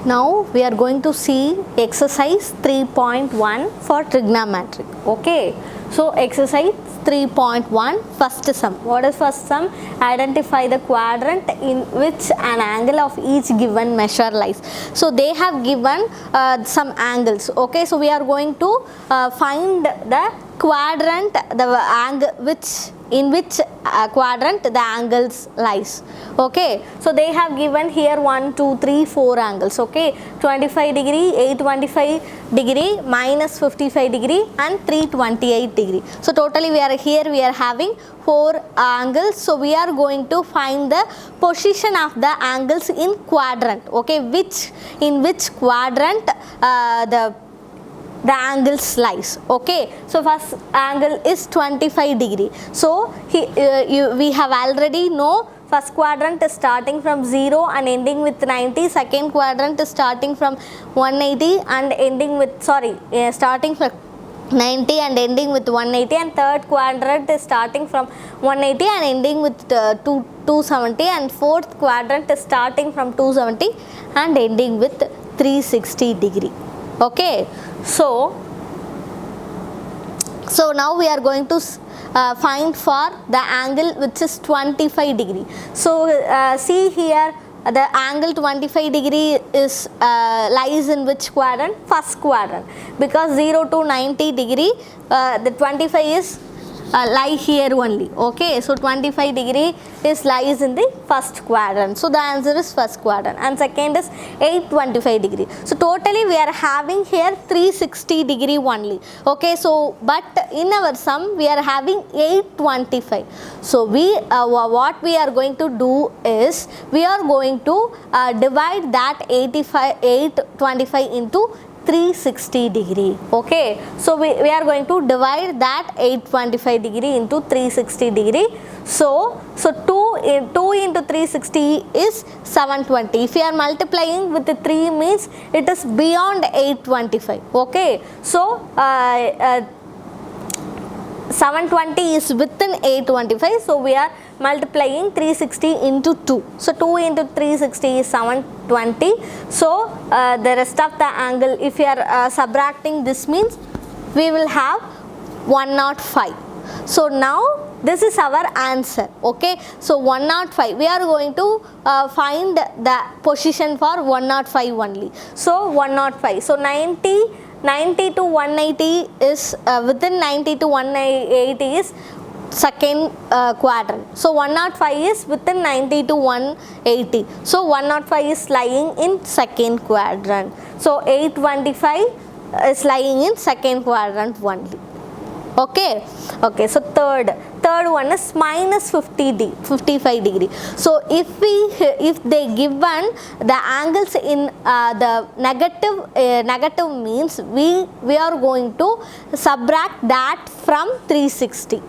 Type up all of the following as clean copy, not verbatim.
Now we are going to see exercise 3.1 for trigonometry. Okay, so exercise 3.1, first sum. What is first sum? Identify the quadrant in which an angle of each given measure lies. So they have given some angles. Okay, so we are going to find the quadrant, the angle in which quadrant the angles lies. Okay, so they have given here 1 2 3 4 angles. Okay, 25 degree, 825 degree, minus 55 degree and 328 degree. So totally we are having 4 angles. So we are going to find the position of the angles in quadrant. Okay, in which quadrant the angles lies. Okay, so first angle is 25 degree. So we have already know first quadrant is starting from 0 and ending with 90. Second quadrant is starting from 180 and ending with starting from 90 and ending with 180, and third quadrant is starting from 180 and ending with 270, and fourth quadrant is starting from 270 and ending with 360 degree. Okay, so now we are going to find for the angle which is 25 degree. So see here, the angle 25 degree is lies in which quadrant? First quadrant, because 0 to 90 degree the 25 is lie here only. Okay, so 25 degree is lies in the first quadrant. So the answer is first quadrant, and second is 825 degree. So totally we are having here 360 degree only. Okay, so but in our sum we are having 825. So what we are going to do is we are going to divide that 825 into 360 degree. Okay, so we are going to divide that 825 degree into 360 degree. So 2 into 360 is 720. If you are multiplying with the 3 means it is beyond 825. Okay, so 720 is within 825, so we are multiplying 360 into 2. So 2 into 360 is 720. So the rest of the angle, if you are subtracting this, means we will have 105. So now this is our answer. Okay, so 105, we are going to find the position for 105 only. So 105, so 90 to 180 is within 90 to 180 is second quadrant. So 105 is within 90 to 180. So 105 is lying in second quadrant. So 825 is lying in second quadrant only. Okay, so third one is minus 55 degree. So if they given the angles in the negative means we are going to subtract that from 360.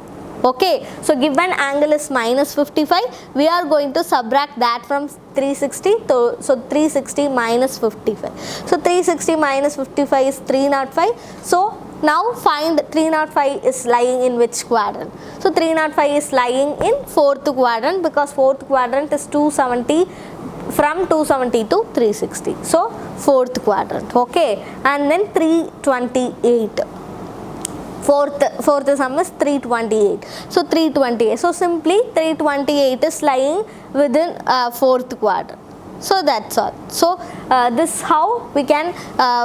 Okay, so given angle is minus 55, we are going to subtract that from 360. So 360 minus 55. So 360 minus 55 is 305. So now find 305 is lying in which quadrant? So 305 is lying in fourth quadrant, because fourth quadrant is 270, from 270 to 360. So fourth quadrant. Okay, and then 328. Fourth sum is 328. So 328. So simply 328 is lying within fourth quadrant. So that's all. So this how we can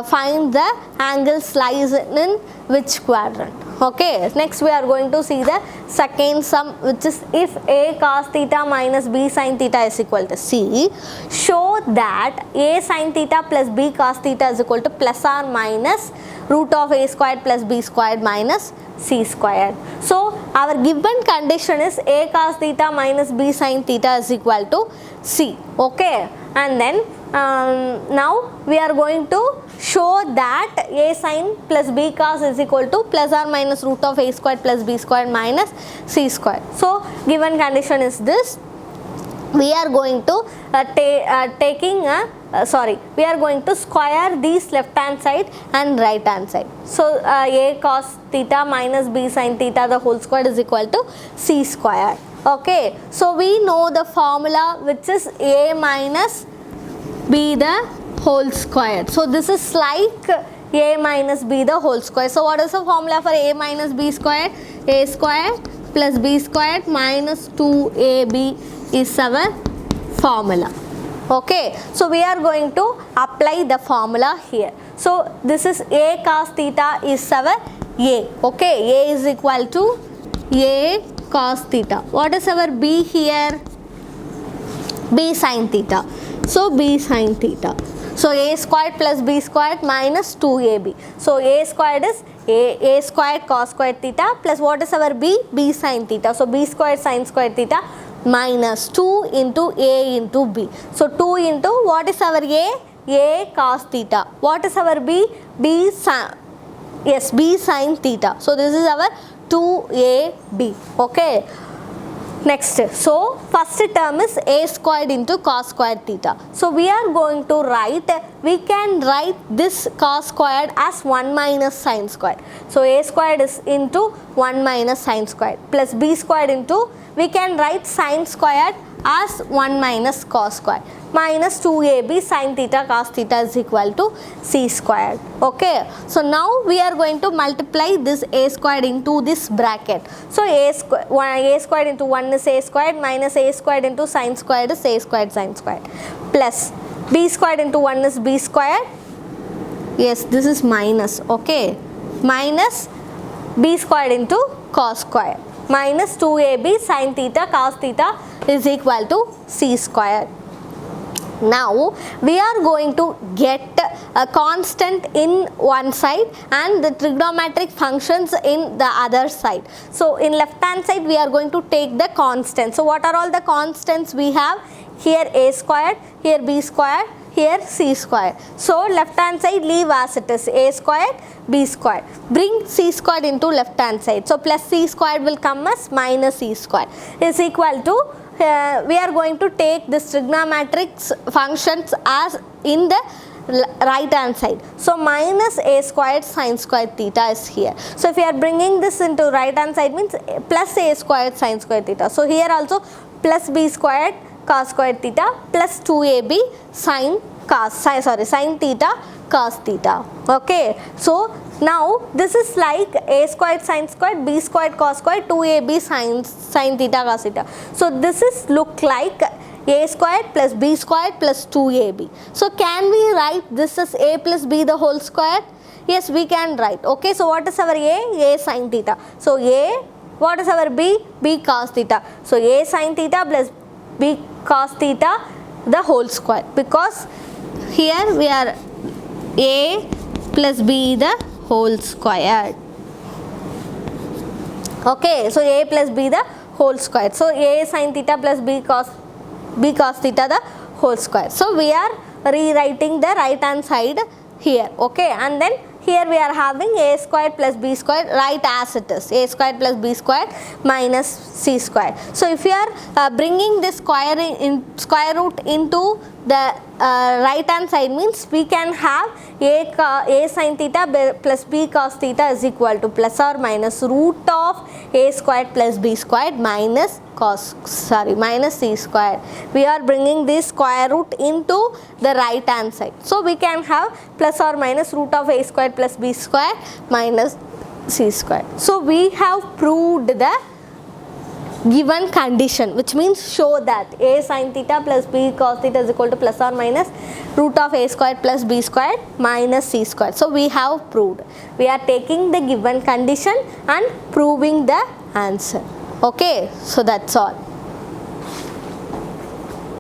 find the angles lies in which quadrant. Okay, next we are going to see the second sum, which is if a cos theta minus b sin theta is equal to c, show that a sin theta plus b cos theta is equal to plus or minus root of a squared plus b squared minus c squared. So our given condition is a cos theta minus b sin theta is equal to c. Okay, and then now we are going to show that a sin plus b cos is equal to plus or minus root of a squared plus b squared minus c squared. So given condition is this. We are going to we are going to square these left hand side and right hand side. So a cos theta minus b sin theta the whole square is equal to c square. Okay, so we know the formula, which is a minus b the whole square. So this is like a minus b the whole square. So what is the formula for a minus b squared? A squared plus b squared minus 2ab is our formula. Okay, so we are going to apply the formula here. So this is a cos theta is our a. Okay, a is equal to a cos theta. What is our b here? B sin theta. So b sin theta. So a squared plus b squared minus 2ab. So a squared is a squared cos squared theta plus what is our b? B sin theta. So b squared sin squared theta minus 2 into a into b. So 2 into what is our a? A cos theta. What is our b? B sin, yes, b sin theta. So this is our 2ab. Okay. Next, so first term is a squared into cos squared theta. So we are going to write, we can write this cos squared as 1 minus sin squared. So a squared is into 1 minus sin squared plus b squared into, we can write sin squared as 1 minus cos squared minus 2ab sin theta cos theta is equal to c squared. Okay, so now we are going to multiply this a squared into this bracket. So a squared into 1 is a squared minus a squared into sin squared is a squared sin squared plus b squared into 1 is b squared, yes, this is minus, okay, minus b squared into cos squared minus 2ab sin theta cos theta is equal to c squared. Now we are going to get a constant in one side and the trigonometric functions in the other side. So in left hand side we are going to take the constant. So what are all the constants we have? Here a squared, here b squared, here c squared. So left hand side leave as it is, a squared, b squared. Bring c squared into left hand side. So plus c squared will come as minus c squared is equal to, we are going to take this trigonometric functions as in the right hand side. So minus a squared sin squared theta is here. So if you are bringing this into right hand side means plus a squared sin squared theta. So here also plus b squared cos squared theta plus 2ab sin theta cos theta. Okay, so now this is like a squared sin squared, b squared cos squared, 2ab sin theta cos theta. So this is look like a squared plus b squared plus 2ab. So can we write this as a plus b the whole square? Yes, we can write. Okay, so what is our a? A sin theta. So a, what is our b? B cos theta. So a sin theta plus b cos theta the whole square, because here we are a plus b the whole square. Okay, so a plus b the whole square. So a sin theta plus b cos theta the whole square. So we are rewriting the right hand side here. Okay, and then here we are having a squared plus b squared, right as it is, a squared plus b squared minus c squared. So if you are bringing this square root into the right hand side means we can have a sin theta plus b cos theta is equal to plus or minus root of a squared plus b squared minus minus c squared. We are bringing this square root into the right hand side. So we can have plus or minus root of a squared plus b squared minus c squared. So we have proved the given condition, which means show that a sin theta plus b cos theta is equal to plus or minus root of a squared plus b squared minus c squared. So we have proved. We are taking the given condition and proving the answer. Okay, so that's all.